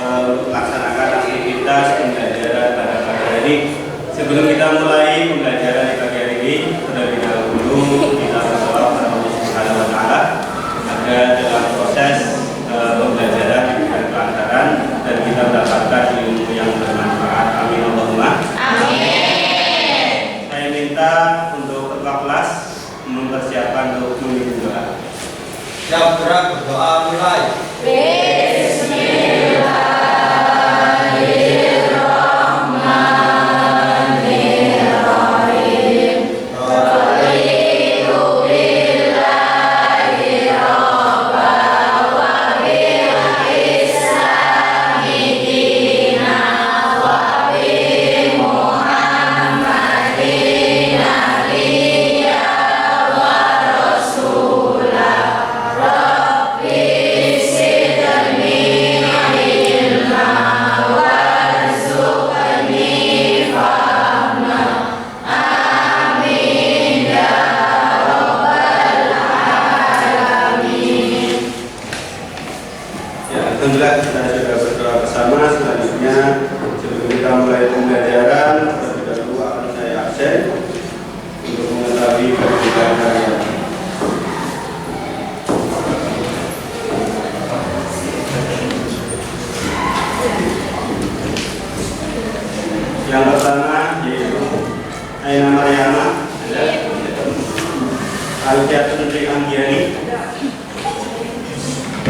melaksanakan aktivitas pembelajaran pada pagi hari ini. Sebelum kita mulai pembelajaran di pagi hari ini, terlebih dahulu kita berdoa kepada Allah Subhanahu wa Ta'ala agar dalam proses pembelajaran diberikan kelancaran dan kita mendapatkan ilmu yang bermanfaat. Amin Allahumma. Amin. Saya minta untuk ketua kelas mempersiapkan untuk memimpin doa. Siap gerak berdoa mulai. Alhamdulillah kita sudah berdoa bersama. Selanjutnya sebelum kita mulai pembelajaran, terlebih dahulu akan saya absen untuk mengetahui perbedaan kalian. Yang pertama yaitu Aina Maryama, Alfiatun Tri Anggiani,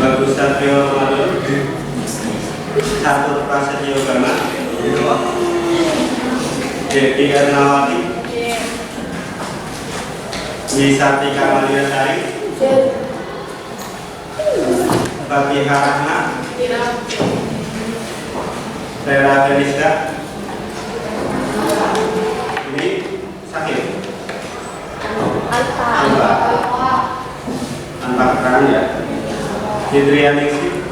Bagus Satrio Ramadan, Catur Prasetyo Gama, Devi Ernawati, Wisati Kamaliasari, Fatihah Rahma, Tera Feliska. Ini sakit tanpa keterangan ya. Hidrian Ningsi,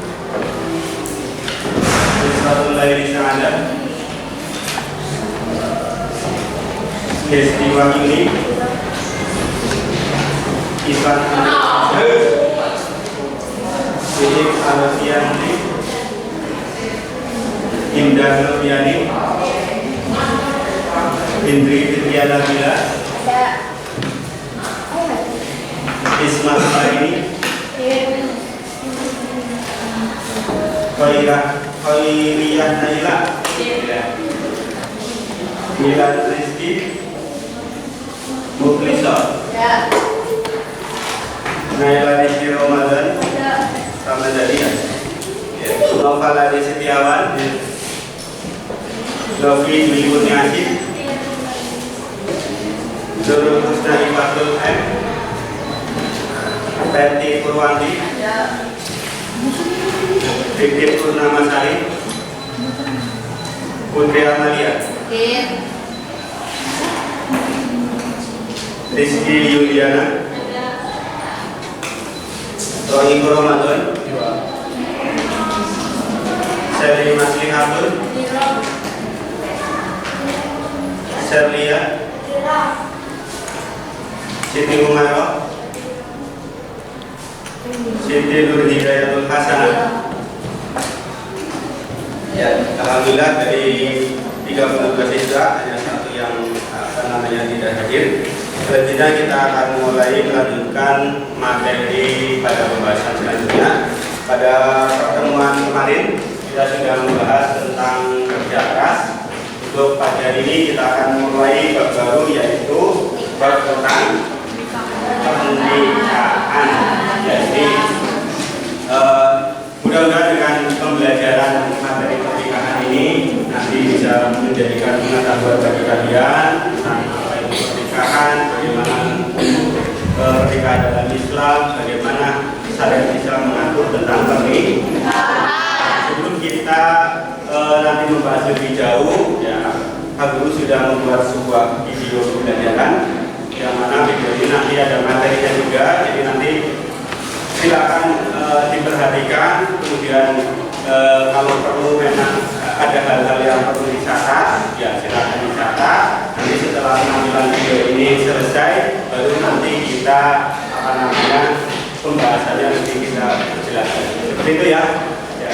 Wisratul Laili Sa'ada, Hesti Wahyuni, Ivan Sidik Alfianti, Indah Nurbiani, Indri Fitriana Bila, Ismat Laini, Khairiyah Naila, Milan Rizki, Muklisah, Naila Rizki Ramadan, Ramadhani, Nova Ladi Setiawan, Lofi Dwi Kurniasih, Nurul Husna Ifatul M, Penti Purwanti, Dikit Purnama Sari, Putri Amalia, Rizky Yuliana, Rohiko Ramadan, Seri Maslihatul, Serlia, Siti Umarok, Siti Nur Hidayatul Hasanah. Ya, alhamdulillah dari 32 siswa hanya satu yang tidak hadir. Selanjutnya kita akan mulai melanjutkan materi pada pembahasan selanjutnya. Pada pertemuan kemarin kita sudah membahas tentang kerja keras. Untuk pagi hari ini kita akan mulai bab baru, yaitu bab tentang pernikahan. Jadi mudah-mudahan dengan pembelajaran materi pernikahan ini nanti bisa menjadikan pengetahuan bagi kalian tentang apa itu pernikahan, bagaimana pernikahan dalam Islam, bagaimana syariat Islam mengatur tentang pernikahan. Sebelum kita nanti membahas lebih jauh, ya, Pak Guru sudah membuat sebuah video pembelajaran yang mana video ini nanti ada materinya juga, jadi nanti silakan diperhatikan. Kemudian kalau perlu memang ada hal-hal yang perlu dicatat, ya silakan dicatat. Nanti setelah penampilan video ini selesai, baru nanti kita pembahasannya nanti kita jelaskan. Seperti itu ya. Ya,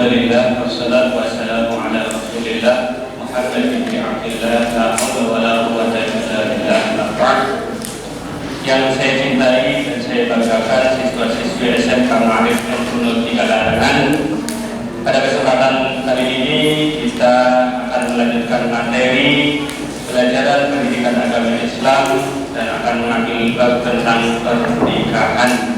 Alhamdulillah, wassalatu wassalamu ala Rasulillah Muhammad bin Abdillah, la haula wala quwwata illa billah. Yang saya cintai dan saya banggakan siswa-siswi SMK Ma'arif Nurul Tiga Larangan. Pada kesempatan kali ini kita akan melanjutkan materi pelajaran pendidikan agama Islam dan akan mengambil bab tentang pernikahan.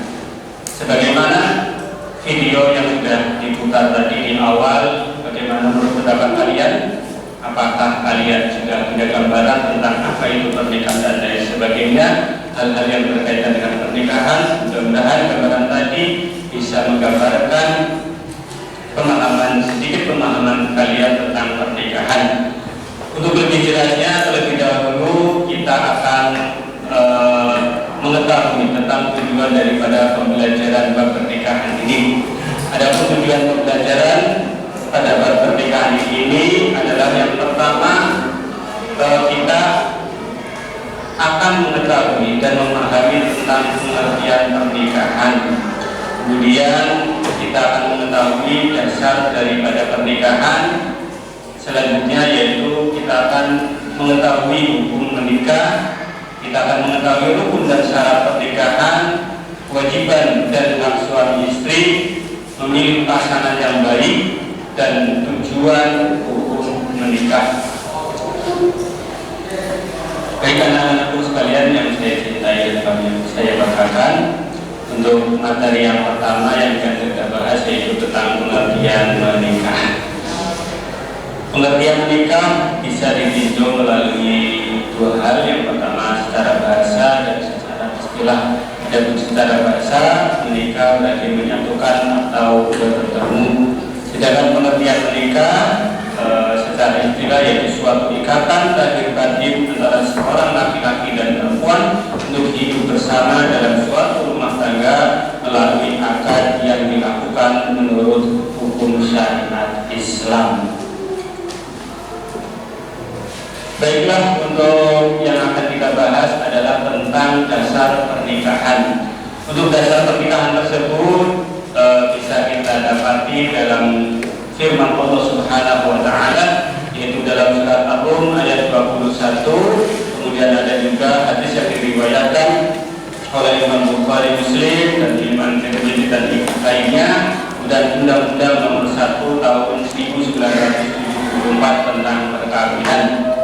Sebagaimana video yang sudah diputar tadi di awal, bagaimana menurut pendapat kalian? Apakah kalian sudah punya gambaran tentang apa itu pernikahan dan lain sebagainya? Hal-hal yang berkaitan dengan pernikahan, mudah-mudahan gambaran tadi bisa menggambarkan sedikit pemahaman kalian tentang pernikahan. Untuk lebih jelasnya, terlebih dahulu kita akan mengetahui tentang tujuan daripada pembelajaran bab pernikahan ini. Adapun tujuan pembelajaran pada bab pernikahan ini adalah yang pertama, kita akan mengetahui dan memahami tentang pengertian pernikahan. Kemudian kita akan mengetahui dasar daripada pernikahan. Selanjutnya yaitu kita akan mengetahui hukum menikah. Kita akan mengetahui rukun dan syarat pernikahan, kewajiban dan hak suami istri, memilih pasangan yang baik, dan tujuan hukum menikah. Baik anak-anakku sekalian yang saya cintai dan saya banggakan, untuk materi yang pertama yang akan kita bahas yaitu tentang pengertian menikah. Pengertian menikah bisa ditinjau melalui dua hal. Yang pertama secara bahasa dan secara istilah. Adapun secara bahasa, menikah berarti menyatukan atau bertemu. Sedangkan pengertian menikah secara istilah yaitu suatu ikatan lahir batin antara seorang laki-laki dan perempuan untuk hidup bersama dalam suatu rumah tangga melalui akad yang dilakukan menurut hukum syariat Islam. Baiklah, untuk yang akan kita bahas adalah tentang dasar pernikahan. Untuk dasar pernikahan tersebut bisa kita dapati dalam firman Allah Subhanahu wa taala, yaitu dalam surat Ar-Rum ayat 21. Kemudian ada juga hadis yang diriwayatkan oleh Imam Bukhari, Muslim dan Imam Tirmidzi dan lainnya, dan Undang-Undang Nomor 1 Tahun 1974 tentang perkawinan.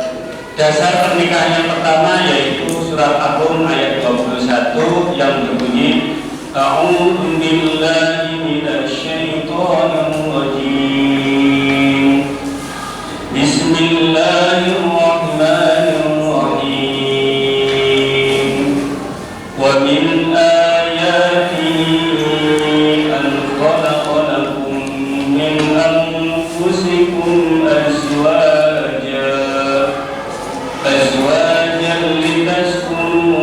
Dasar pernikahan yang pertama yaitu surat Ar-Rum ayat 21 yang berbunyi, A'udzu billahi minasy syaithanir rajim. Bismillahirrahmanirrahim. Wa min ayatihi an khalaqa lakum min anfusikum azwajan litaskunu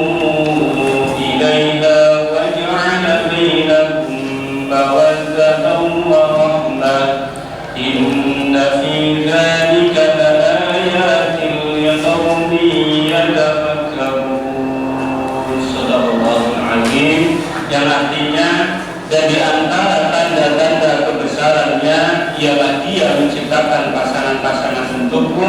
ilaiha wa ja'ala bainakum mawaddatan wa rahmah. Inna fi dzalika laayatin liqaumin yatafakkarun. Shadaqallahul azim. Yang artinya, dan di antara tanda-tanda kebesarannya ialah Dia menciptakan pasangan-pasangan untukmu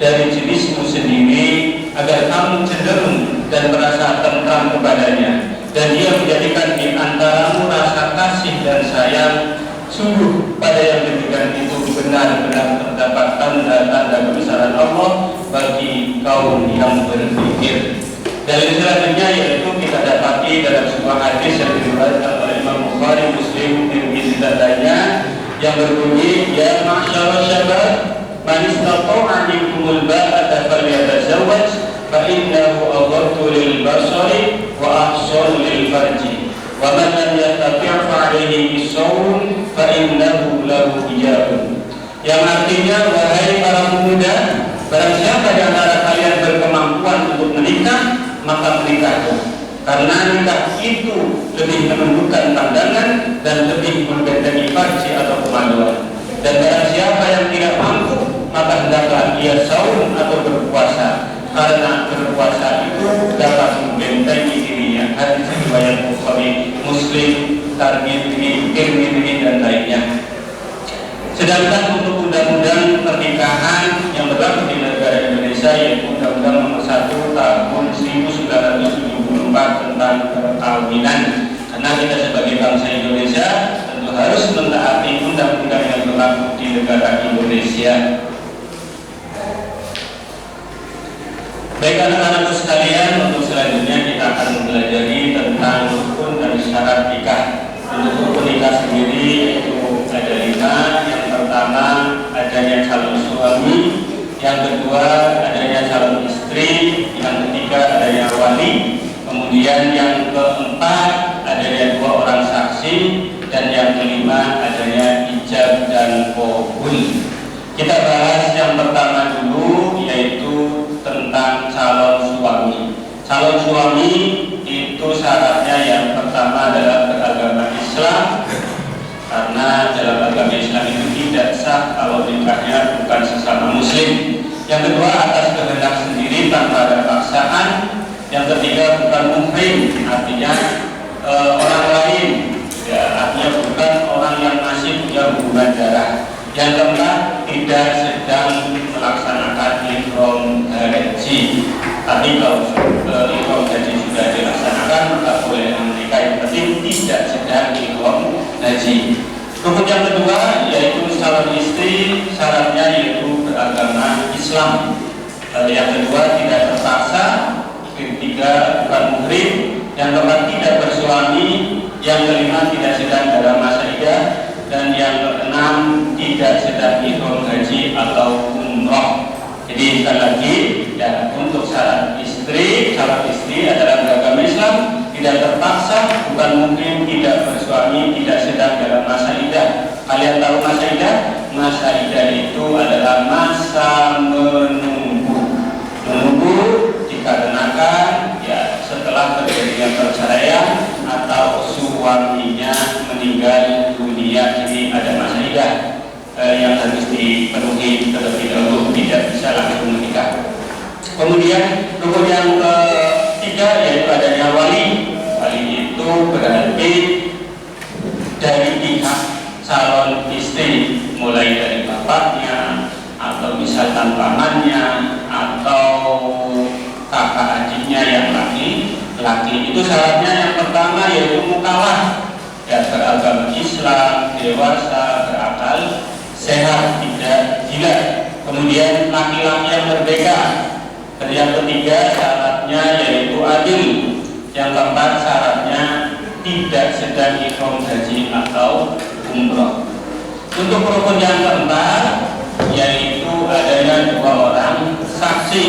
dari jenismu sendiri agar kamu cenderung dan merasa tentram kepadanya, dan Dia menjadikan di antaramu rasa kasih dan sayang. Sungguh pada yang demikian itu benar-benar terdapat tanda-tanda kebesaran Allah bagi kaum yang berpikir. Dalil selanjutnya yaitu kita dapati dalam sebuah hadis yang diriwayatkan oleh Imam Bukhari, Muslim, Tirmidzi dan lainnya yang berbunyi, Ya ma'syara syabab, man istata'a minkumul ba'ata falyatazawwaj fa innahu aghaddu lil basari wa ahsanu lil farji wa man lam yastati' fa 'alaihi bis-shawm fa innahu lahu ijabun. Yang artinya, wahai para pemuda, barang siapa di antara kalian berkemampuan untuk menikah, maka menikahlah, karena nikah itu lebih menundukkan pandangan dan lebih membentengi farji atau kemaluan. Dan barang siapa yang tidak mampu, maka hendaklah ia saum atau berpuasa, karena berpuasa itu dapat membentengi dirinya. Hadis riwayat Bukhari, Muslim, Tirmidzi dan lainnya. Sedangkan untuk undang-undang pernikahan yang berlaku di negara Indonesia yaitu Undang-Undang Nomor 1 Tahun 1974 tentang perkawinan. Karena kita sebagai bangsa Indonesia tentu harus mentaati undang-undang yang berlaku di negara Indonesia. Baik anak-anakku sekalian, untuk selanjutnya kita akan mempelajari tentang rukun dan syarat nikah. Untuk rukun nikah sendiri itu ada 5. Yang pertama adanya calon suami, yang kedua adanya calon istri, yang ketiga adanya wali, kemudian yang keempat adanya 2 orang saksi, dan yang kelima adanya ijab dan qabul. Kita bahas yang pertama dulu, yaitu tentang calon suami. Calon suami itu syaratnya yang pertama adalah beragama Islam, karena dalam agama Islam itu tidak sah kalau nikahnya bukan sesama muslim. Yang kedua atas kehendak sendiri tanpa ada paksaan. Yang ketiga bukan muhrim, artinya orang lain, ya, artinya bukan orang yang masih punya hubungan darah. Yang keempat tidak sedang melaksanakan ihram haji. Tapi kalau ihram haji sudah dilaksanakan maka boleh menikah, yang penting tidak sedang ihram haji. Rukun yang kedua yaitu calon istri, syaratnya yaitu beragama Islam. Yang kedua tidak terpaksa, yang ketiga bukan muhrim, yang keempat tidak bersuami, yang kelima tidak sedang dalam masa iddah, dan yang keenam tidak sedang ihram haji atau umroh. Jadi sekali lagi ya, untuk syarat istri, calon istri adalah beragama Islam, tidak terpaksa, bukan mungkin, tidak bersuami, tidak sedang dalam masa iddah. Kalian tahu masa iddah? Masa iddah itu adalah masa menunggu. Menunggu dikarenakan ya setelah terjadinya perceraian atau suaminya meninggal dunia, jadi ada masa iddah yang harus dipenuhi terlebih dahulu, tidak bisa langsung menikah. Kemudian rukun yang ketiga yaitu adanya wali. Wali itu berarti dari pihak calon istri, mulai dari bapaknya atau misalkan pamannya atau kakak adiknya yang laki-laki. Itu syaratnya yang pertama yaitu mukallaf, ya, beragama Islam, dewasa, berakal, sehat, tidak gila. Kemudian laki-laki yang berbeda. Dan yang ketiga syaratnya yaitu adil. Yang keempat syaratnya tidak sedang ihram haji atau umroh. Untuk rukun yang keempat yaitu adanya 2 orang saksi.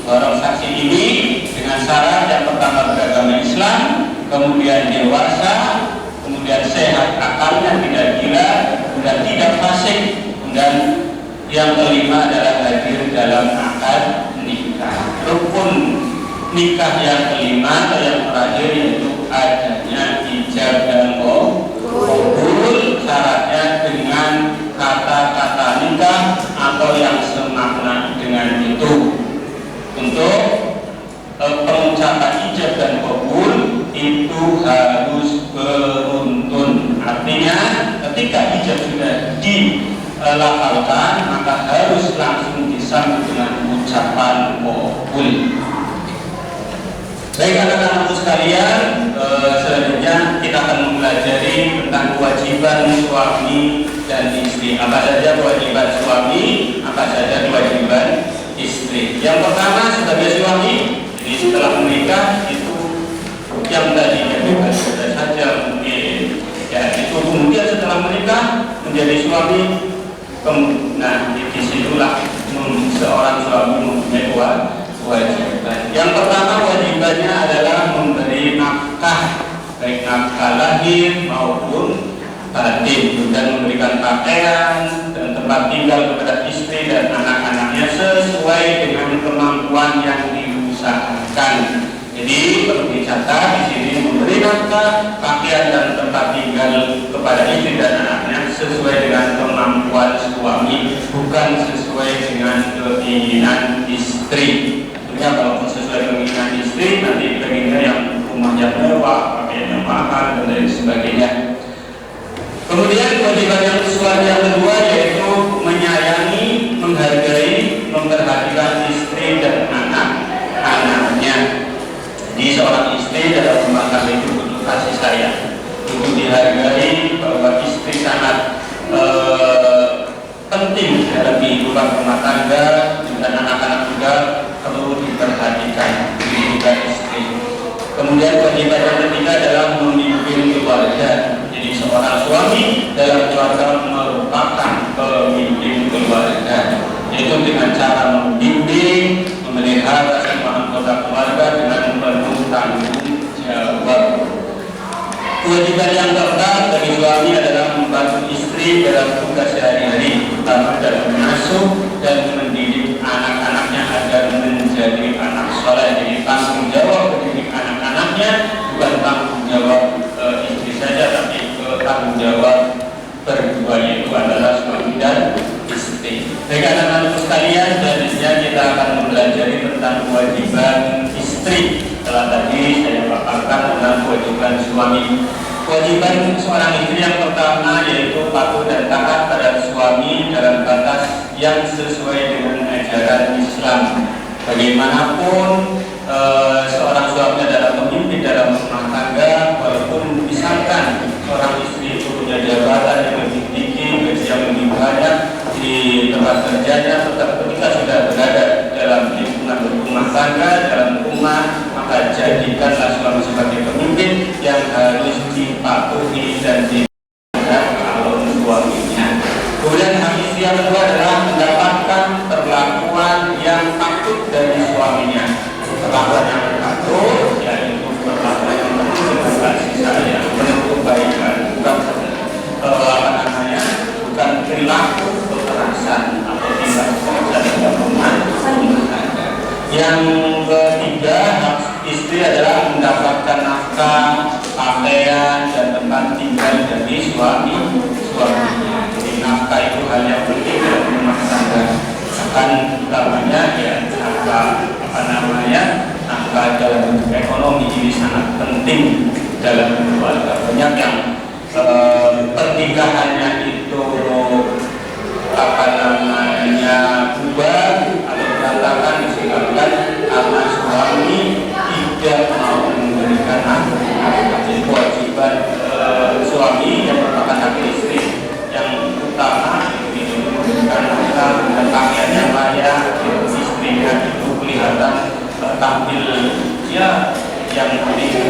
2 orang saksi ini dengan syarat yang pertama beragama Islam, kemudian dewasa, kemudian sehat akalnya, tidak gila, dan tidak fasik, dan yang kelima adalah hadir dalam akad nikah. Rukun nikah yang kelima atau yang terakhir yaitu adanya ijab dan qabul. Syaratnya dengan kata-kata nikah atau yang semakna dengan itu. Untuk pengucapan ijab dan qabul itu harus beruntun. Artinya ketika ijab sudah dilafalkan maka harus langsung disambut dengan ucapan qabul. Baik anak-anakku sekalian, selanjutnya kita akan mempelajari tentang kewajiban suami dan istri. Apa saja kewajiban suami, apa saja kewajiban istri. Yang pertama sebagai suami, jadi setelah menikah itu yang tadinya bebas saja mungkin, ya itu kemudian setelah menikah menjadi suami. Nah disitulah seorang suami mempunyai kewajiban. Yang pertama kewajibannya adalah memberi nafkah, baik nafkah lahir maupun batin, dan memberikan pakaian dan tempat tinggal kepada istri dan anak-anaknya sesuai dengan kemampuan yang diusahakan. Jadi perlu dicatat di sini, memberi nafkah, pakaian dan tempat tinggal kepada istri dan anaknya sesuai dengan kemampuan suami, bukan sesuai dengan keinginan istri. Tentunya kalau sesuai keinginan istri, nanti pengennya yang rumahnya mewah, pakaian yang mahal dan lain sebagainya. Kemudian kewajiban yang kedua yaitu dihargai bahwa istri sangat penting dalam kehidupan rumah tangga, dan anak-anak juga perlu diperhatikan juga istri. Kemudian kewajiban yang ketiga adalah memimpin keluarga. Jadi seorang suami dalam keluarga merupakan pemimpin keluarga, yaitu dengan cara membimbing, memelihara semua anggota keluarga dengan penuh tanggung jawab. Kewajiban yang keempat bagi suami adalah membantu istri dalam tugas sehari-hari, terutama dalam mengasuh dan mendidik anak-anaknya agar menjadi anak soleh. Jadi tanggung jawab mendidik anak-anaknya bukan tanggung jawab istri saja, tapi tanggung jawab berdua, yaitu adalah suami dan istri. Baik anak-anak sekalian, selanjutnya kita akan mempelajari tentang kewajiban istri. Setelah tadi saya paparkan tentang kewajiban suami. Kewajiban seorang istri yang pertama yaitu patuh dan taat pada suami dalam batas yang sesuai dengan ajaran Islam. Bagaimanapun seorang suami adalah pemimpin dalam rumah tangga, walaupun misalkan seorang istri itu punya jabatan yang lebih tinggi, gaji yang lebih banyak di tempat kerjanya, tetap ketika sudah berada dalam lingkungan rumah tangga, dalam rumah, maka jadikanlah suami sebagai pemimpin yang harus dipatuhi dan dijaga calon suaminya. Kemudian hak istri yang kedua adalah mendapatkan perlakuan yang patut dari suaminya. Perlakuan yang patut yaitu perlakuan yang penuh dengan kasih sayang, penuh kebaikan, bukan perilaku kekerasan atau tindak kekerasan dalam rumah tangga. Yang ketiga, hak istri adalah mendapatkan nafkah, pakaian, dan tempat tinggal dari suaminya. Jadi nafkah itu hal yang penting dalam rumah tangga. Bahkan utamanya ya nafkah dalam bentuk ekonomi ini sangat penting dalam keluarga. Banyak yang pernikahannya itu bubar atau berantakan disebabkan karena suami tidak mau memberikan nafkah. Jadi kewajiban suami yang merupakan hak istri yang utama itu memberikan nafkah dan pakaian yang layak, istrinya itu kelihatan tampil ya yang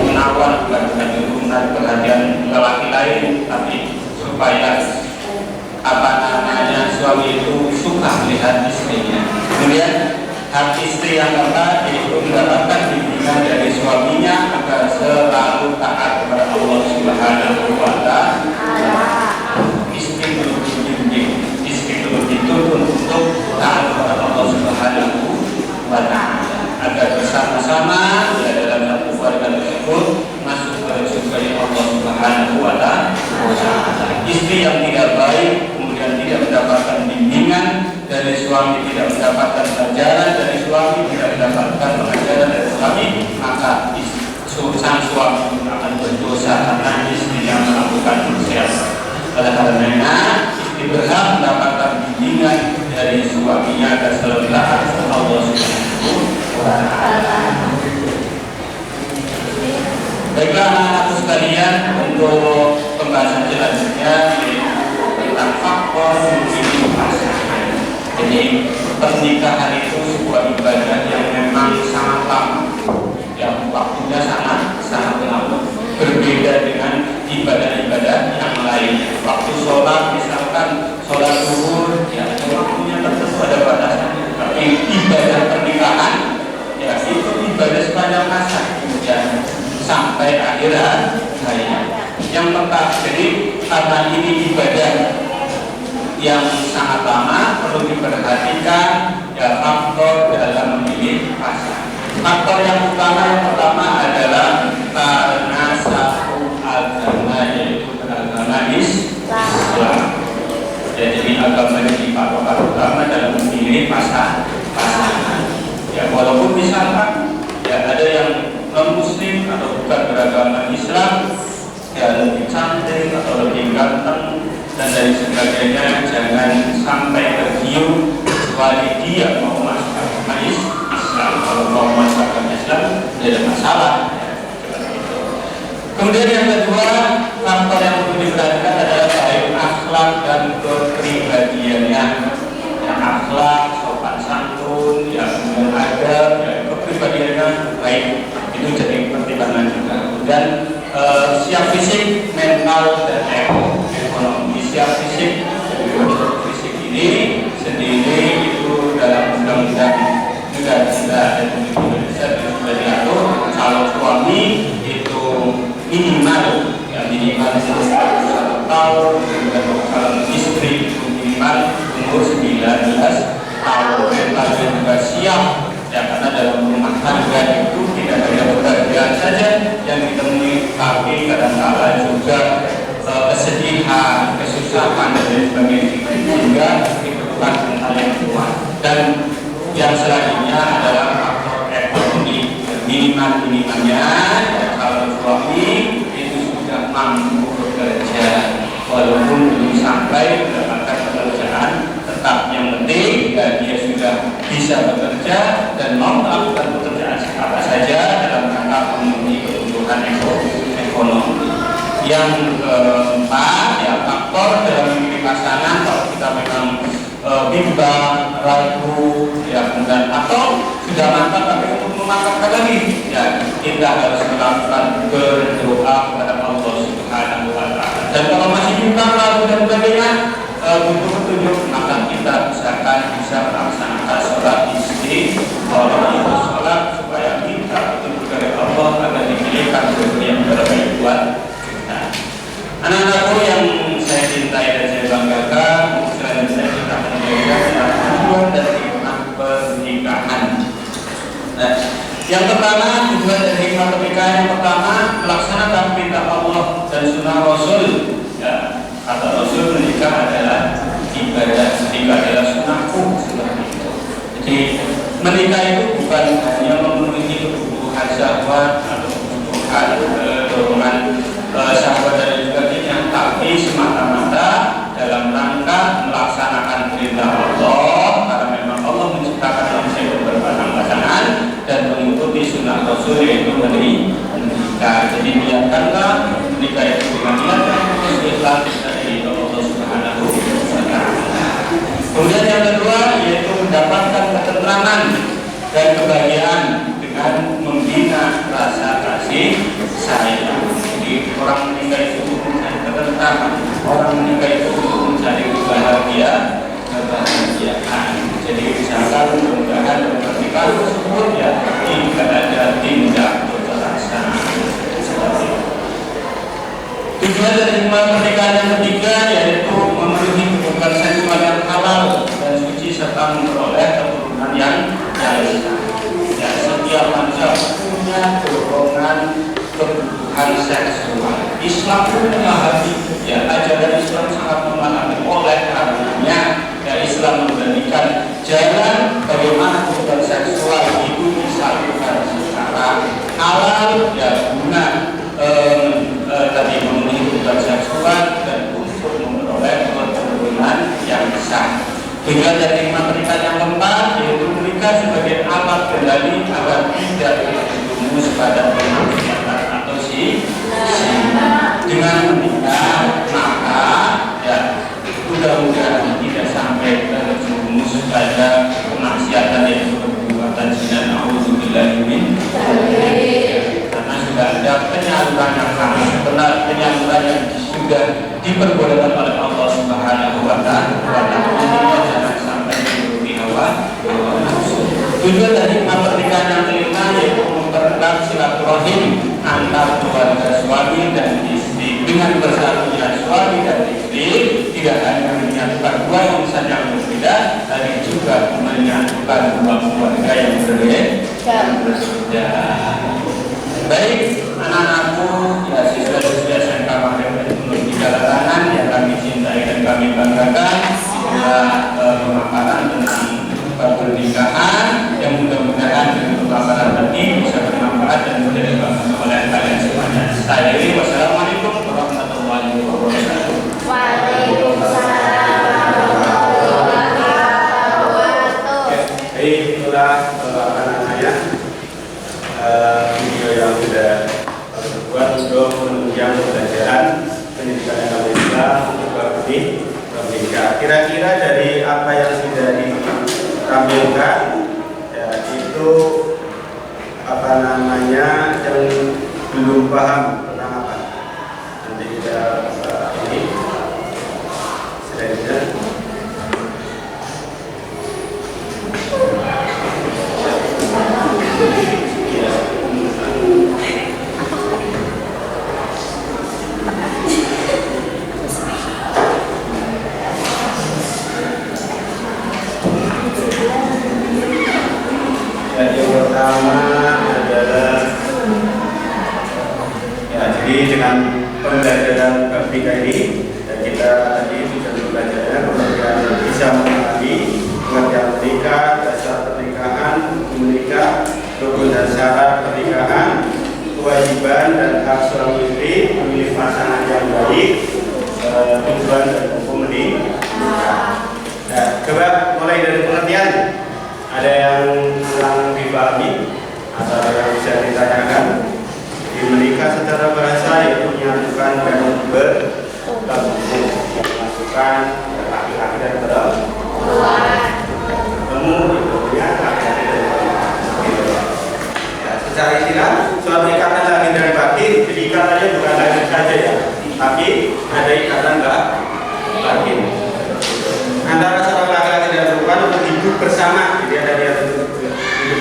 menawan, bukan menarik perhatian lelaki lain, tapi supaya suami itu suka melihat istrinya. Kemudian hak istri yang keempat yaitu mendapatkan bimbingan dari suaminya agar selalu taat kepada Allah Subhanahu wa Ta'ala. Istri perlu dibimbing, istri perlu dituntun untuk taat kepada Allah Subhanahu wa Ta'ala agar bersama-sama dalam satu keluarga tersebut masuk ke surga Allah Subhanahu wa Ta'ala. Istri yang tidak baik kemudian tidak mendapatkan bimbingan dari suami, tidak mendapatkan pelajaran dari suami, tidak mendapatkan pengajaran dari suami, maka sang suami akan berdosa karena istri yang melakukan maksiat. Oleh karenanya istri berhak mendapatkan bimbingan dari suaminya agar selalu taat kepada Allah Subhanahu wa Ta'ala. Baiklah anak-anakku sekalian, untuk pembahasan selanjutnya tentang faktor memilih pasangan. Jadi pernikahan itu sebuah ibadah yang memang sangat lama, yang waktunya sangat lama, berbeda dengan ibadah-ibadah yang lain. Waktu sholat, misalkan sholat zuhur, ya waktunya tentu ada batasannya. Tapi ibadah pernikahan, ya itu ibadah sepanjang masa, ya sampai akhir hayat. Yang pertama, jadi karena ini ibadah yang sangat lama, perlu diperhatikan ya faktor dalam memilih pasangan. Faktor yang utama yang pertama adalah karena satu agama, yaitu agama Islam. Jadi agama ini faktor utama dalam memilih pasangan. Ya walaupun misalkan ya ada yang non Muslim atau bukan beragama Islam, ya lebih cantik atau lebih ganteng dan dari sebagainya, jangan sampai tergiur kecuali dia mau masuk agama Islam. Kalau mau masuk agama Islam tidak ada masalah. Kemudian yang kedua, faktor yang perlu diperhatikan adalah baik akhlak dan kepribadiannya. Ya, akhlak, sopan santun, ya kemudian adab, ya kepribadiannya baik. Itu jadi pertimbangan juga. Dan siap fisik, mental, dan ekonomi. Siap fisik, fisik ini sendiri itu dalam undang-undang juga ada di Indonesia dan sudah diatur kalau suami itu minimal minimal 1 tahun, dan kalau istri itu minimal umur 19 tahun. Mental juga siap ya, karena dalam rumah tangga itu tidak hanya kebahagiaan saja yang ditemui, tapi kadang-kala juga kesedihan, kesusahan dan lain sebagainya, sehingga diperlukan mental yang kuat. Dan yang selanjutnya adalah faktor ekonomi. Minimalnya kalau suami itu sudah mampu bekerja, walaupun belum sampai mendapatkan pekerjaan tetap, yang penting dia sudah bisa bekerja dan mau melakukan pekerjaan apa saja dalam rangka memenuhi kebutuhan ekonomi. Yang keempat, ya faktor dalam memilih pasangan, kalau kita memang bimbang, ragu, ya kemudian atau sudah mantap tapi untuk memantapkan lagi, ya kita harus melakukan berdoa kepada Allah Subhanahu wa Ta'ala. Dan kalau masih bimbang, ragu dan sebagainya, butuh petunjuk, maka kita usahakan bisa melaksanakan sholat istiqoroh itu sholat supaya kita petunjuk dari Allah agar dipilihkan jodoh yang terbaik buat kita. Anak-anakku yang saya cintai dan saya banggakan, selanjutnya kita menjaga tujuan dan hikmah pernikahan. Nah, yang pertama, tujuan dan hikmah pernikahan yang pertama, melaksanakan perintah Allah dan sunnah Rasul. Ya, kata Rasul, menikah adalah ibadah, menikah adalah sunnahku, seperti itu. Jadi menikah itu bukan hanya memenuhi kebutuhan syahwat atau kebutuhan dorongan syahwat dan sebagainya, tapi semata-mata dalam rangka melaksanakan perintah Allah, karena memang Allah menciptakan manusia itu berpasang-pasangan dan mengikuti sunnah Rasul, yaitu menikah. Jadi biarkanlah menikah itu dengan niat yang ikhlas dari Allah Subhanahu wa Ta'ala. Kemudian yang kedua yaitu mendapatkan ketentraman dan kebahagiaan dengan membina rasa kasih sayang. Jadi orang menikah itu mencari ketentraman, orang menikah itu mencari kebahagiaan. Jadi misalkan mudah-mudahan pernikahan tersebut ya tidak ada tindak kekerasan. Tujuan dari hikmah pernikahan yang ketiga yaitu memenuhi kebutuhan seksual yang halal dan suci serta memperoleh keturunan yang lestari. Ya, setiap manusia punya dorongan kebutuhan seksual. Islam pun memahami, ya ajaran Islam sangat memahami. Oleh karenanya, ya Islam memberikan jalan bagaimana kebutuhan seksual itu disalurkan secara halal, ya guna tadi memenuhi kebutuhan seksual dan untuk memperoleh keturunan yang sah. Tujuan dari hikmah pernikahan yang keempat yaitu menikah sebagai alat kendali agar tidak terjerumus pada kemaksiatan atau dengan menikah maka ya mudah-mudahan tidak sampai terjerumus pada kemaksiatan yaitu perbuatan zina. Nauzubillahi min dzalik. Karena sudah ada penyaluran yang sangat benar, penyaluran yang sudah diperbolehkan oleh Allah Subhanahu wa Ta'ala. Jangan sampai menuruti hawa nafsu. Tujuan dari pernikahan yang kelima yaitu mempererat silaturahim antar keluarga suami dan istri. Dengan bersatunya suami dan istri tidak hanya menyatukan dua insan yang berbeda, tapi juga menyatukan dua keluarga yang berbeda. Baik, anak-anakku, ya siswa-siswa SMK Maryam Ibnu Jalalanan yang kami cintai dan kami banggakan, pemaparan tentang pernikahan yang mudah-mudahan dengan pemaparan tadi bisa bermanfaat dan mudah dipahami oleh kalian semuanya. Saya Dewi, wassalamualaikum warahmatullahi wabarakatuh. Waalaikumsalam warahmatullahi wabarakatuh. Baik, itulah anak-anaknya video yang sudah terbuat untuk menunjang pembelajaran dialihkan, ya itu apa namanya yang belum paham tentang apa. Nanti kita ini slide-nya. Yang pertama adalah ya, jadi dengan pembelajaran BPK ini kita tadi sudah belajarnya kemudian bisa memahami pengertian menikah, dasar pernikahan, menikah, rukun dan syarat pernikahan, kewajiban dan hak suami istri memilih pasangan yang baik, tujuan dan hukum menikah. Nah, coba mulai dari pengertian. Ada yang kurang dipahami atau ada yang bisa ditanyakan? Di menikah secara bahasa yaitu menyatukan dan bergabung, memasukkan laki-laki dan perempuan. Ketemu ibunya laki-laki dan perempuan. Ya, secara istilah suatu ikatan lahir dan batin, jadi ikatannya bukan lahir saja ya, tapi ada ikatan batin antara seorang laki-laki dan perempuan untuk hidup bersama. Jadi ada dia hidup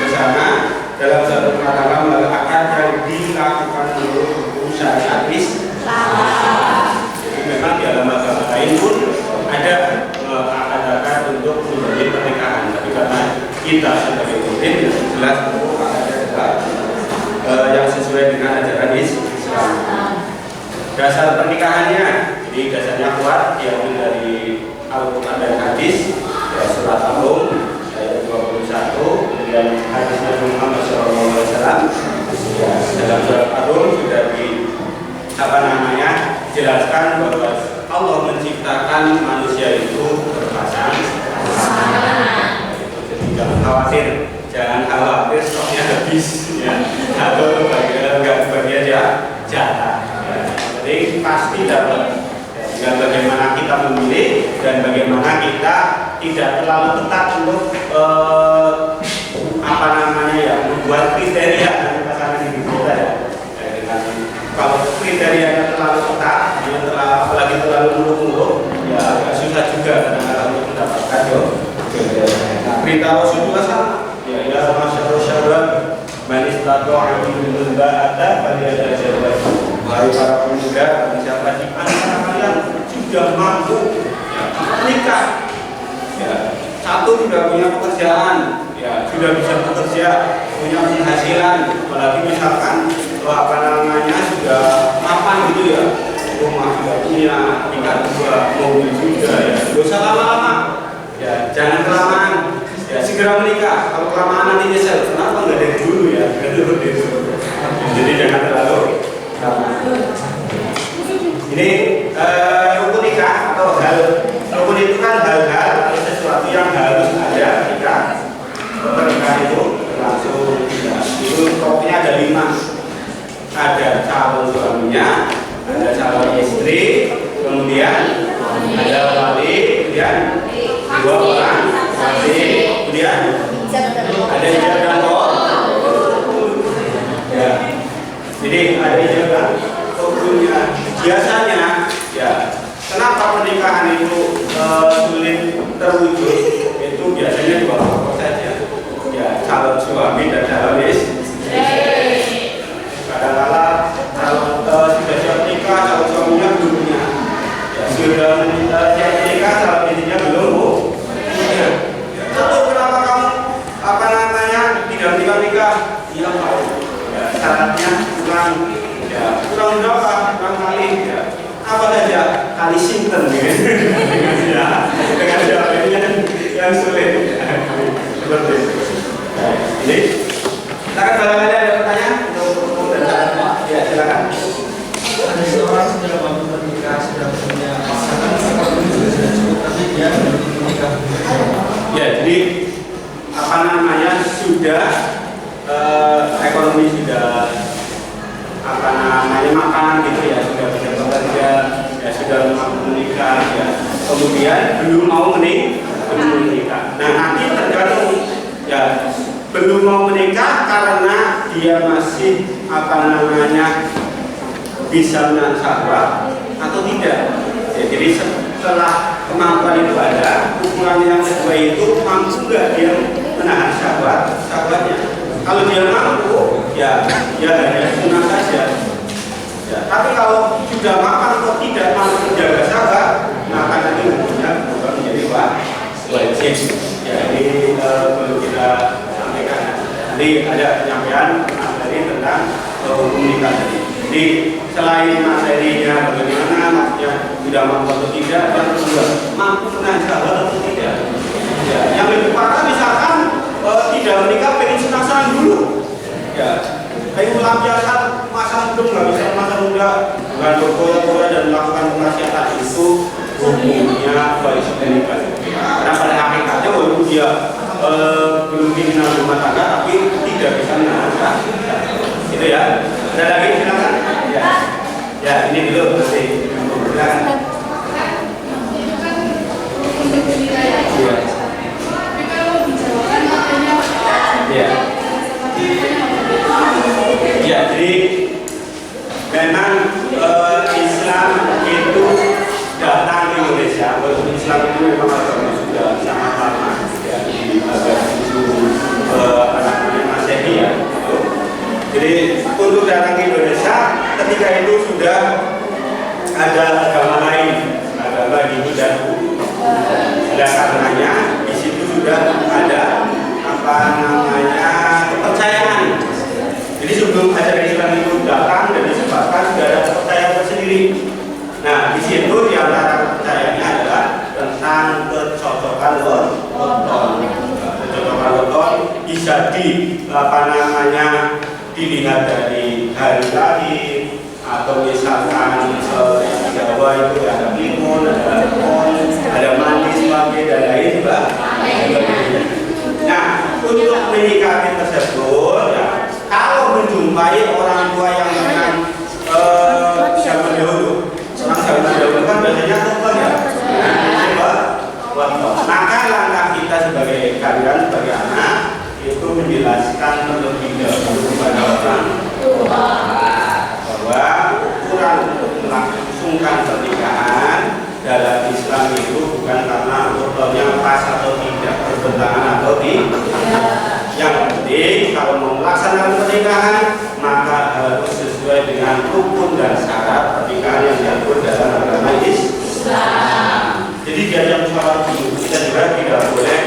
bersama dalam satu rumah tangga melalui akad yang dilakukan menurut hukum syariat Islam. Jadi memang di dalam agama lain pun ada akad-akad untuk menjadi pernikahan, tapi karena kita sebagai muslim jelas bahwa akadnya adalah yang sesuai dengan ajaran Islam. Dasar pernikahannya, jadi dasarnya kuat, yaitu dari Al-Quran dan hadis, ya, surat Al-Rum ayat 21, kemudian hadis Nabi Muhammad SAW. Ya, dalam surat Al-Rum sudah jelaskan bahwa Allah menciptakan manusia itu berpasangan. Jadi jangan khawatir stoknya habis, ya, atau nggak bagian jatah. Jadi pasti dapat. Tinggal bagaimana kita memilih dan bagaimana kita tidak terlalu ketat untuk membuat kriteria dari pasangan hidup kita ya. Kalau kriterianya terlalu ketat, apalagi terlalu muluk-muluk, ya agak susah juga kadang-kadang untuk mendapatkan perintah Rasul juga sama. Ya masyarakat manis tato amin ada pada ada. Wahai para pemuda, siapa di antara kalian sudah mampu menikah, ya, satu sudah punya pekerjaan, ya, sudah bisa bekerja, punya penghasilan, apalagi misalkan sudah mapan gitu ya, rumah sudah punya, tingkat dua mobil juga ya, gak usah lama-lama, ya, jangan kelamaan, ya, segera menikah. Kalau kelamaan nanti nyesel, kenapa nggak dari dulu ya, jadi jangan terlalu. Ini rukun nikah atau rukun itu kan hal-hal atau sesuatu yang harus ada ketika pernikahan itu berlangsung. Itu pokoknya ada 5. Ada calon suaminya, ada calon istri, kemudian ada wali, kemudian 2 orang wali, kemudian ada ijab dan qabul. Ya. Jadi ada juga hukumnya. Biasanya, ya, kenapa pernikahan itu sulit terwujud? Itu biasanya 2 faktor saja. Ya, calon suami dan calon istri. Kadang-kala kalau sudah siap nikah, calon suaminya belum punya. Ya, sudah siap nikah, calon istrinya belum. Ya. Lalu kenapa kamu tidak menikah? Iya Pak. Ya, syaratnya kurang berapa? Kurang kali ya. Apa saja? Kali sinten ya. Dengan jawabannya yang sulit. Seperti itu. Jadi kita akan barangkali ada pertanyaan untuk dan syaratnya. Ya, silakan. Ada seorang sudah mampu menikah, sudah punya pasangan, sudah cukup, tapi dia belum menikah. Ya, jadi sudah ekonomi sudah makanan gitu ya, sudah bisa bekerja, ya sudah mampu menikah ya, kemudian belum mau menikah. Nah nanti tergantung ya belum mau menikah karena dia masih bisa menahan syahwat atau tidak. Ya, jadi setelah kemampuan itu ada, ukuran yang kedua itu mampu nggak dia menahan syahwatnya. Kalau dia mampu, ya hanya sunah saja. Ya, tapi kalau sudah mampu atau tidak mampu menjaga syahwat, maka nanti hukumnya bukan menjadi wajib. Ya, ini perlu kita sampaikan. Nanti ada penyampaian materi tentang hukum nikah tadi. Jadi selain materinya bagaimana, maksudnya sudah mampu atau tidak, dan kedua mampu menahan syahwat atau tidak. Ya, yang lebih parah misalkan tidak menikah pengen senang-senang dulu. Ya, kayak melampiaskan masa belum nggak bisa masa muda dengan berkoya-koya dan melakukan penasihat itu hukumnya wajib menikah. Karena pada hakikatnya walaupun dia belum dikenal rumah tangga tapi tidak bisa menahan syahwat. Itu ya. Ada lagi silakan. Ya ini dulu nanti. Silakan. Ya, jadi memang Islam itu datang ke Indonesia. Walaupun Islam itu memang agama sudah sangat lama ya, di agama itu Masehi ya. Jadi untuk datang ke Indonesia ketika itu sudah ada agama lain, agama Hindu dan Buddha. Oleh karenanya di situ sudah ada kepercayaan. Jadi sebelum ajaran Islam itu datang dan disebabkan sudah ada kepercayaan tersendiri. Nah di situ di antara kepercayaannya adalah tentang kecocokan weton. Kecocokan weton bisa dilihat dari hari lahir atau misalkan Jawa itu ada limun, ada lemon, ada mandi sebagai dan lain sebagainya. Nah untuk menikahi tersebut, ya, kalau menjumpai orang tua yang memang zaman dahulu, kan biasanya weton ya, maka langkah kita sebagai kalian sebagai anak itu menjelaskan terlebih dahulu kepada orang tua bahwa ukuran untuk melangsungkan pernikahan dalam Islam itu bukan karena wetonnya pas atau tidak, bertentangan atau tidak. Yang penting kalau mau melaksanakan pernikahan maka harus sesuai dengan rukun dan syarat pernikahan yang diatur dalam agama Islam. Jadi diajak musyawarah dulu, kita juga tidak boleh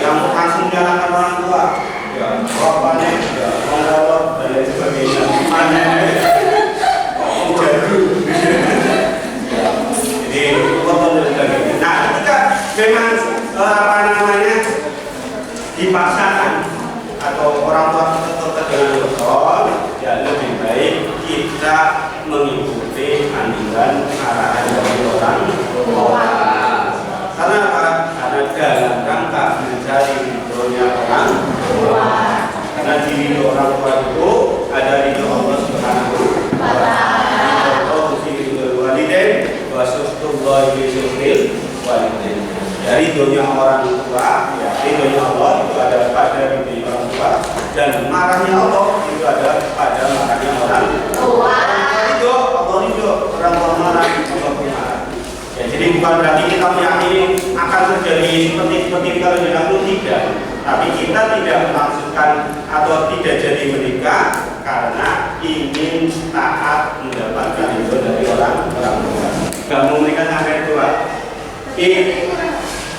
yang langsung menyalahkan orang tua, ya bapaknya, ya orang dan lain sebagainya. Jadi nah ketika memang dipaksakan atau orang tua tertentu dengan weton, ya lebih baik kita mengikuti anjuran arahan dari orang tua. Karena apa? Karena dalam rangka mencari ridhonya orang tua. Karena di ridho orang tua itu ada ridho Allah Subhanahu wa Ta'ala. Allah ridho walidain wa sustullahi bisyukril walidain. Ya ridhonya orang tua, ya ridhonya Allah itu ada pada ridho orang tua, dan marahnya Allah itu ada pada marahnya orang tua. Allah ridho, orang tua marah, Allah marah. Ya, jadi bukan berarti kita meyakini akan terjadi seperti kalau dilakukan, tidak. Tapi kita tidak memaksudkan atau tidak jadi menikah karena ingin taat mendapatkan itu dari orang tua. Gak mau menikah sampai tua.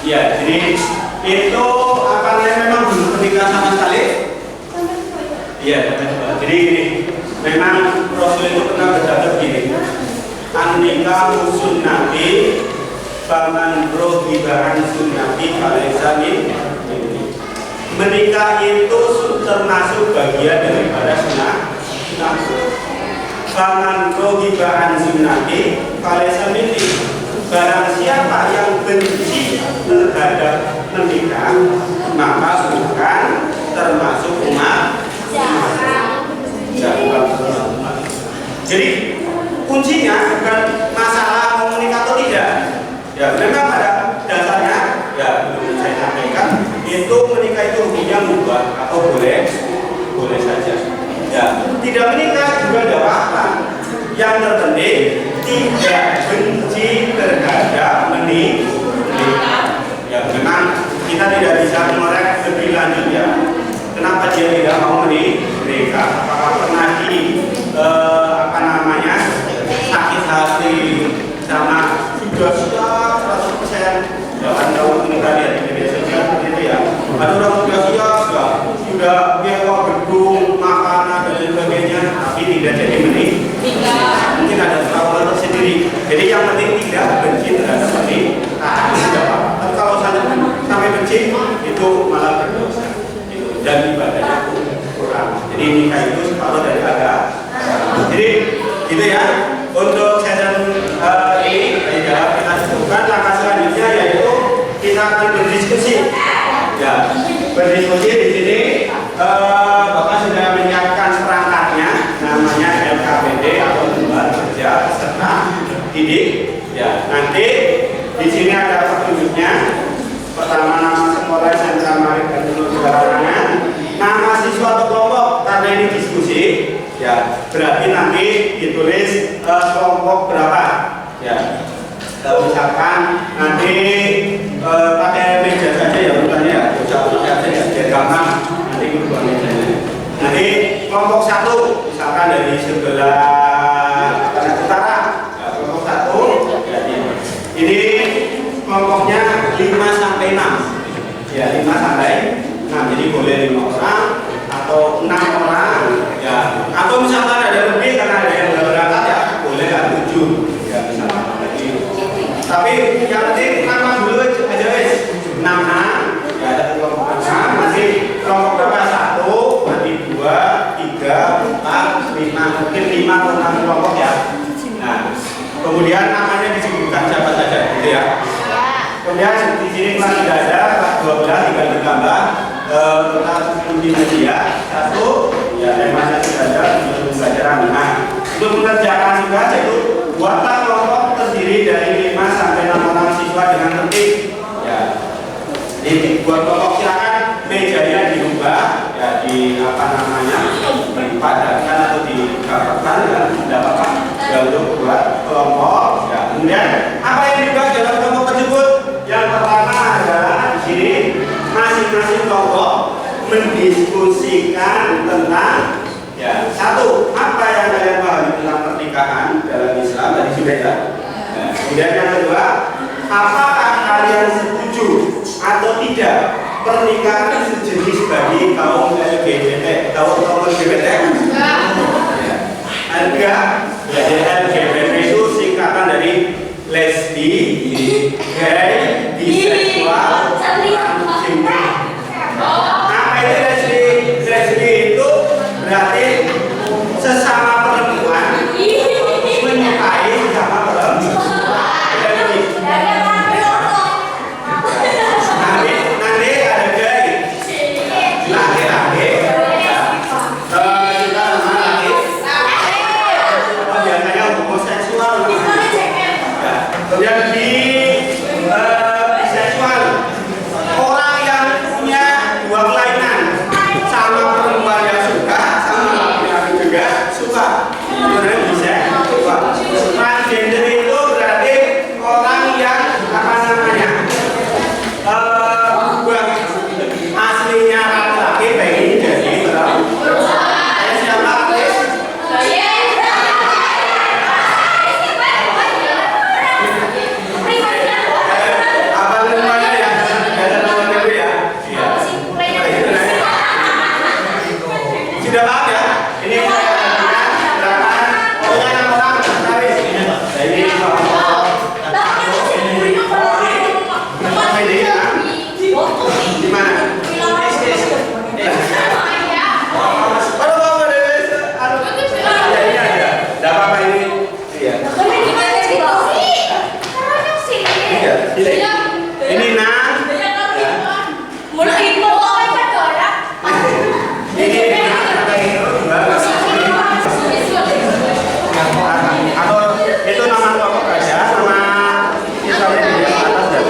Ya, jadi itu memang belum menikah sama sekali. Iya, jadi gini, memang Rasul itu pernah bersabda begini. An-nikahu sunnati faman raghiba an sunnati falaysa minni. Menikah itu termasuk bagian daripada sunnah. Faman raghiba an sunnati falaysa minni. Barang siapa yang benci terhadap menikah maka bukan termasuk umat. Jadi kuncinya bukan masalah mau menikah atau tidak. Ya memang pada dasarnya ya belum saya sampaikan itu menikah boleh boleh saja. Ya, tidak menikah juga tidak apa-apa. Yang terpenting tidak benci terhadap menikah. Ya, memang kita tidak bisa mengorek lebih lanjut ya. Kenapa dia tidak mau menikah? Apakah pernah sakit hati sama sudah 100%? Ya kan kalau kita lihat di media sosial seperti itu ya. Ada orang sudah siap, sudah nyewa gedung, makanan dan sebagainya, tapi tidak jadi menikah. Mungkin ada trauma tersendiri. Jadi yang penting tidak benci terhadap pernikahan. Tapi kalau sampai benci itu malah berdosa. Dan ibadahnya kurang. Jadi nikah itu separuh dari agama. Jadi gitu ya. Untuk session ini kita sebutkan langkah selanjutnya yaitu kita akan berdiskusi. Ya, berdiskusi di sini. Bapak sudah menyiapkan perangkatnya, namanya LKPD atau Lembaga Kerja Peserta Didik. Ya, nanti di sini ada petunjuknya. Pertama nama sekolah SMK Marik dan Karangan, nama siswa atau kelompok karena ini diskusi, ya berarti nanti ditulis kelompok berapa, ya. Misalkan nanti pakai meja saja ya bukan ya, ucap saja ya biar gampang nanti berubah mejanya. Nanti kelompok 1 misalkan dari sebelah utara, ya, kelompok 1 ya, ini kelompoknya 5 sampai 6. Ya, 5 sampai 6. Jadi boleh 5 orang atau 6 orang ya. Atau misalkan ada lebih karena ada yang berangkat ya, boleh lah 7. Ya, misalkan lagi. Tapi yang penting nama dulu aja wis. 6 ya ada kelompok 6, nanti kelompok berapa? 1, nanti 2, 3, 4, 5, mungkin 5 atau 6 kelompok ya. Nah, kemudian namanya disebutkan siapa saja gitu ya. Kemudian di sini kelas tidak ada, kelas 12 tinggal ditambah kelas multimedia 1 ya, masih tidak ada untuk pembelajaran. Nah, untuk mengerjakan juga yaitu buatlah kelompok terdiri dari 5 sampai 6 orang siswa dengan tertib. Ya, jadi buat kelompok silakan mejanya dirubah ya, di dipadatkan atau digabungkan ya, tidak apa-apa. Ya, untuk buat kelompok. Ya, kemudian apa yang dibahas dalam kelompok tersebut? Yang pertama adalah di sini masing-masing kelompok mendiskusikan tentang ya, 1, apa yang kalian pahami tentang pernikahan dalam Islam tadi sudah ya. Nah, kemudian yang kedua, apakah kalian setuju atau tidak pernikahan sejenis bagi kaum LGBT? Kaum LGBT? Enggak. Jadi LGBT itu singkatan dari lesbi, gay, biseksual, transgender. Apa itu lesbi? Lesbi itu berarti sesama perempuan menyukai sesama perempuan. Nanti ada gay, laki-laki, biasanya homoseksual. Kemudian biseksual, orang yang punya 2 kelainan, sama perempuan yang suka, sama laki-laki juga suka. Itu biseksual. Transgender itu berarti orang yang apa namanya? Aslinya laki-laki pengen jadi perempuan. Siapa artis? Apa namanya ya? Ada namanya dulu ya? Iya. Sudah paham ya? Ini saya lakukan gerakan. Pokoknya 6 orang tarik. Ini di mana? Tidak apa-apa ini. Iya. Ini nah. Atau itu nama kelompok aja, nama misalnya di atas dan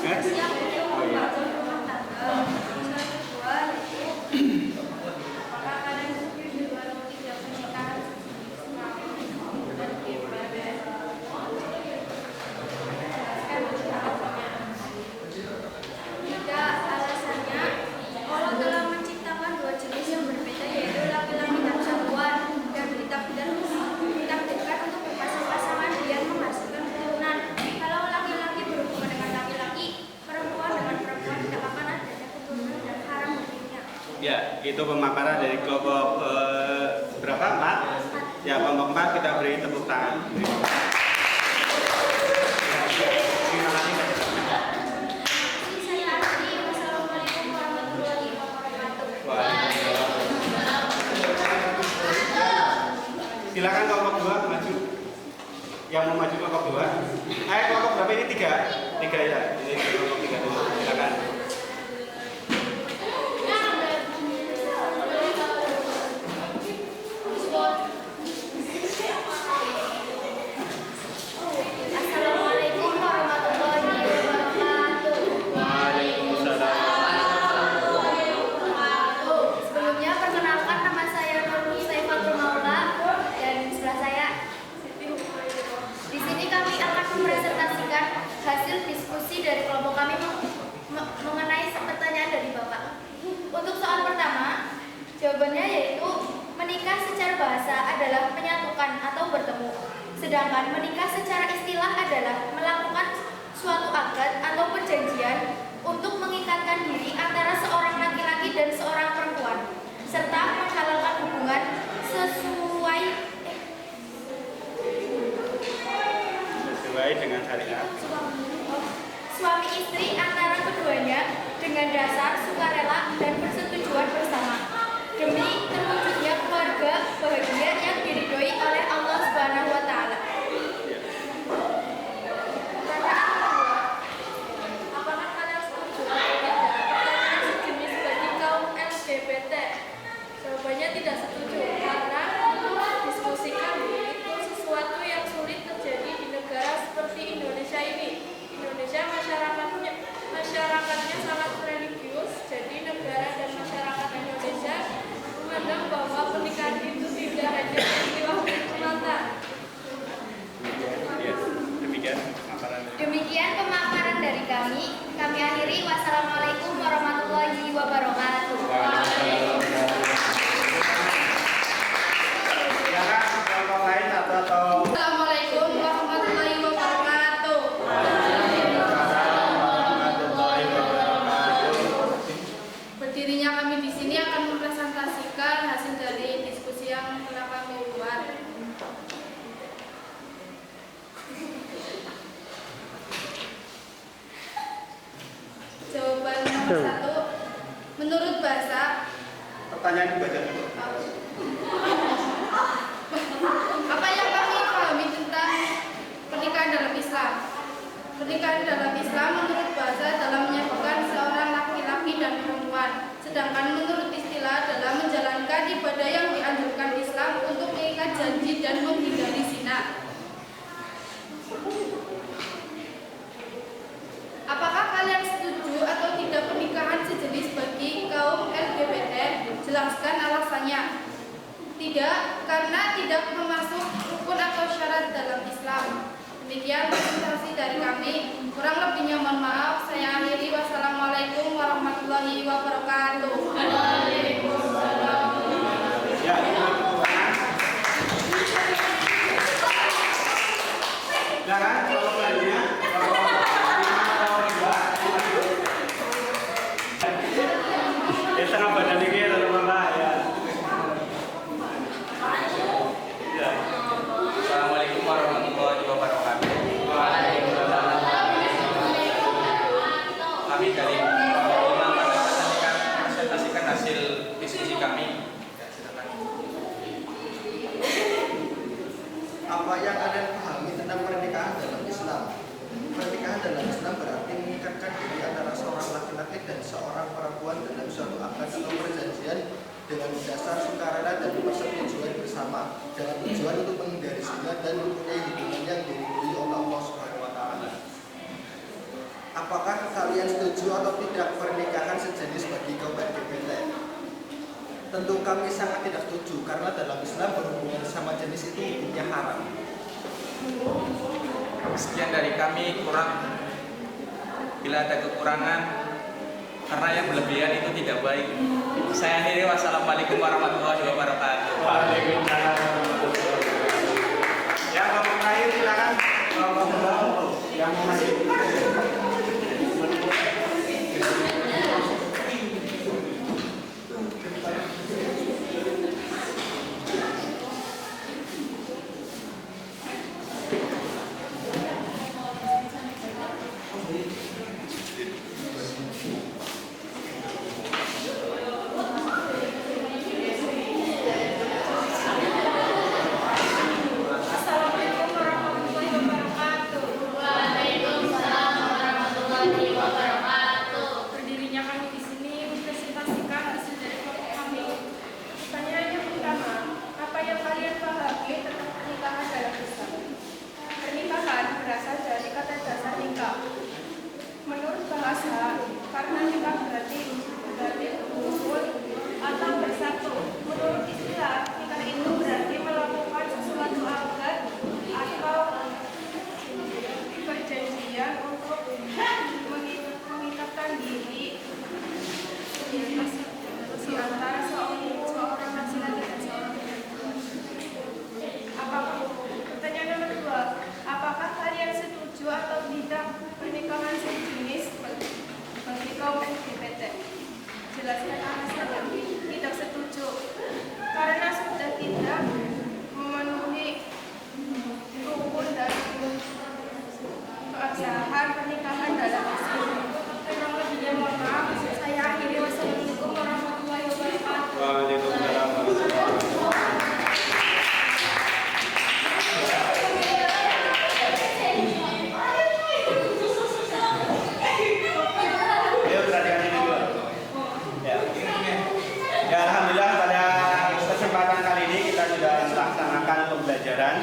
siap untuk membangun rumah tangga. Soal kedua yaitu apakah kalian setuju atau tidak pernikahan dan gimana? Jika alasannya Allah telah menciptakan dua jenis yang berbeda, yaitu laki-laki dan perempuan, dan ditakdirkan untuk berpasang-pasangan dan menghasilkan keturunan. Kalau laki-laki berhubungan dengan laki-laki, perempuan dengan perempuan, tidak akan adanya keturunan dan haram hukumnya. Ya, itu pemaparan dari kelompok berapa? 4? Ya, kelompok 4 kita beri tepuk tangan. Saya akhiri. Wassalamualaikum warahmatullahi wabarakatuh. Silakan kelompok 2 maju. Yang mau maju kelompok 2. Kelompok berapa ini? 3 ya. Ini kelompok 3 dulu. Silakan. Assalamualaikum warahmatullahi wabarakatuh. Sebelumnya perkenalkan, nama saya Nur Saifatul Maula dan sebelah saya di sini kami akan mempresentasikan hasil diskusi dari kelompok kami mengenai pertanyaan dari Bapak. Untuk soal pertama, jawabannya yaitu menikah secara bahasa adalah menyatukan atau bertemu. Sedangkan menikah secara istilah adalah melakukan suatu akad atau perjanjian untuk mengikatkan diri antara seorang laki-laki dan seorang perempuan, serta menghalalkan hubungan sesuai dengan syariat. Suami istri antara keduanya dengan dasar sukarela dan persetujuan bersama demi terwujudnya keluarga bahagia yang diridhoi oleh Allah Subhanahu wa taala. Pertanyaan kedua, apakah kalian setuju atau tidak perkawinan sejenis bagi kaum LGBT? Jawabannya tidak setuju, karena menurut diskusi kami itu sesuatu yang sulit terjadi di negara seperti Indonesia ini. Indonesia masyarakatnya sangat religius, jadi negara dan masyarakat Indonesia memandang bahwa pernikahan itu tidak hanya peristiwa semata. Demikian pemaparan dari kami. Kami akhiri. Wassalamualaikum warahmatullahi wabarakatuh. Silakan kelompok lain atau Assalamualaikum warahmatullahi wabarakatuh. Berdirinya kami di sini akan mempresentasikan hasil dari diskusi yang telah kami buat. Jawaban nomor 1, menurut bahasa. pertanyaan dibaca dulu. Apa yang kami pahami tentang pernikahan dalam Islam? Pernikahan dalam Islam menurut bahasa adalah menyatukan seorang laki-laki dan perempuan. Sedangkan menurut istilah adalah menjalankan ibadah yang dianjurkan Islam untuk mengikat janji dan menghindari zina. Apakah kalian setuju atau tidak pernikahan sejenis bagi kaum LGBT? Jelaskan alasannya. Tidak, karena tidak termasuk rukun atau syarat dalam Islam. Demikian presentasi dari kami. Kurang lebihnya mohon maaf. Saya akhiri. Wassalamualaikum warahmatullahi wabarakatuh. Waalaikumsalam. Ya, silakan kelompok lainnya. Setengah badan ini teman-teman ya. Assalamualaikum warahmatullahi wabarakatuh. Kami dari Imam akan presentasikan hasil diskusi kami. Ya, silakan. Apa yang kalian pahami tentang pernikahan dalam Islam? Pernikahan dalam Islam berarti mengikatkan diri antara seorang laki-laki dan seorang perempuan dalam suatu akad atau perjanjian dengan dasar sukarela dan persetujuan bersama dengan tujuan untuk menghindari zina dan mempunyai hubungan yang diridhoi oleh Allah Subhanahu wa taala. Apakah kalian setuju atau tidak pernikahan sejenis bagi kaum LGBT? Tentu kami sangat tidak setuju karena dalam Islam berhubungan sama jenis itu hukumnya haram. Sekian dari kami, kurang. Bila ada kekurangan, karena yang berlebihan itu tidak baik. Saya akhiri, wassalamualaikum warahmatullahi wabarakatuh. Waalaikumsalam. Ya, kelompok terakhir silakan. Kelompok yang masih. Assalamualaikum warahmatullahi wabarakatuh. Waalaikumsalam warahmatullahi wabarakatuh. Berdirinya kami di sini mempresentasikan hasil dari kelompok kami. Pertanyaan yang pertama, apa yang kalian pahami tentang pernikahan dalam Islam? Pernikahan berasal dari kata dasar nikah. Menurut bahasa, karena nikah berarti berkumpul atau bersatu. Menurut istilah, nikah itu berarti melakukan sesuatu akad atau perjanjian untuk mengikatkan diri di antara seorang laki-laki dan seorang perempuan. Pertanyaan nomor 2, apakah kalian setuju atau tidak pernikahan sejenis bagi kaum LGBT? Jelaskan alasannya. Tidak setuju karena sudah tidak memenuhi rukun dan keabsahan pernikahan dalam Islam. Kurang lebihnya mohon maaf. Saya akhiri, wassalamualaikum warahmatullahi wabarakatuh. Waalaikumsalam warahmatullahi wabarakatuh. Ayo perhatikan ini dulu. Ya. Ya, alhamdulillah pada kesempatan kali ini kita sudah melaksanakan pembelajaran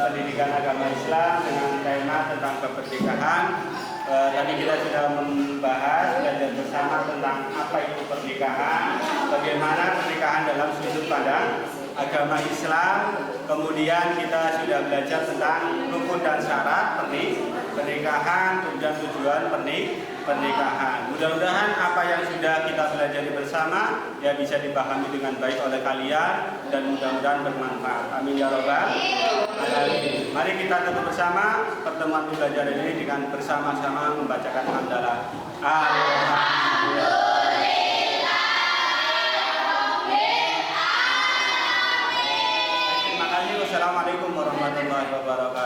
pendidikan agama Islam dengan tema tentang kepernikahan. Tadi kita sudah membahas belajar bersama tentang apa itu pernikahan, bagaimana pernikahan dalam sudut pandang agama Islam. Kemudian kita sudah belajar tentang rukun dan syarat pernikahan, tujuan pernikahan. Mudah-mudahan apa yang sudah kita pelajari bersama ya bisa dipahami dengan baik oleh kalian dan mudah-mudahan bermanfaat. Amin ya robbal alamin. Mari kita tutup bersama pertemuan pembelajaran ini dengan bersama-sama membacakan hamdalah. Terima kasih. Wassalamualaikum warahmatullahi wabarakatuh.